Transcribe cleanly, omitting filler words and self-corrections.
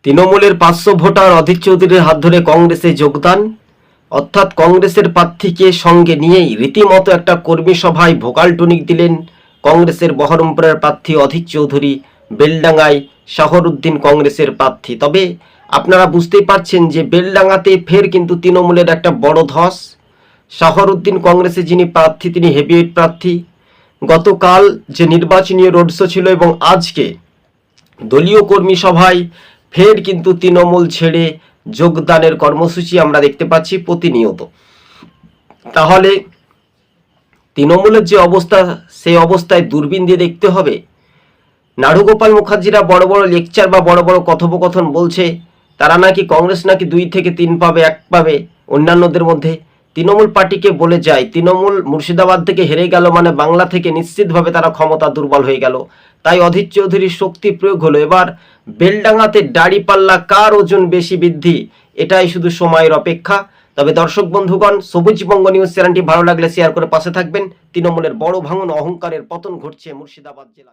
তৃণমূলের 500 ভোটার অধীর চৌধুরীর হাত ধরে কংগ্রেসে যোগদান, অর্থাৎ কংগ্রেসের প্রার্থীকে সঙ্গে নিয়েই রীতিমতো একটা কর্মী সভায় ভোকাল টনিক দিলেন কংগ্রেসের বহরমপুরের প্রার্থী অধীর চৌধুরী। বেলডাঙ্গায় শাহরুদ্দিন কংগ্রেসের প্রার্থী। তবে আপনারা বুঝতেই পারছেন যে বেলডাঙ্গাতে ফের কিন্তু তৃণমূলের একটা বড় ধস। শাহরুদ্দিন কংগ্রেসে যিনি প্রার্থী তিনি হেভিওয়েট প্রার্থী। গতকাল যে নির্বাচনী রোড শো ছিল এবং আজকে দলীয় কর্মী সভায় ফের কিন্তু তৃণমূল ছেড়ে যোগদানের কর্মসূচি আমরা দেখতে পাচ্ছি প্রতিনিয়ত। তাহলে তৃণমূলের যে অবস্থা, সেই অবস্থায় দূরবীন দিয়ে দেখতে হবে। নাড়ুগোপাল মুখার্জিরা বড় বড় লেকচার বা বড় বড় কথোপকথন বলছে, তারা নাকি কংগ্রেস নাকি 2 থেকে 3 পাবে, 1 পাবে অন্যান্যদের মধ্যে। তৃণমূল পার্টিকে বলে যায়, তৃণমূল মুর্শিদাবাদ থেকে হেরে গেল মানে বাংলা থেকে নিশ্চিতভাবে তারা ক্ষমতা দুর্বল হয়ে গেল। তাই অধীর চৌধুরীর শক্তি প্রয়োগ হলো। এবার বেলডাঙ্গাতে দাড়িপাল্লা কার ওজন বেশি বৃদ্ধি, এটাই শুধু সময়ের অপেক্ষা। তবে দর্শক বন্ধুগণ, সবুজবঙ্গ নিউজ চ্যানেলটি ভালো লাগলে শেয়ার করে পাশে থাকবেন। তৃণমূলের বড় ভাঙন, অহংকারের পতন ঘটছে মুর্শিদাবাদ জেলা।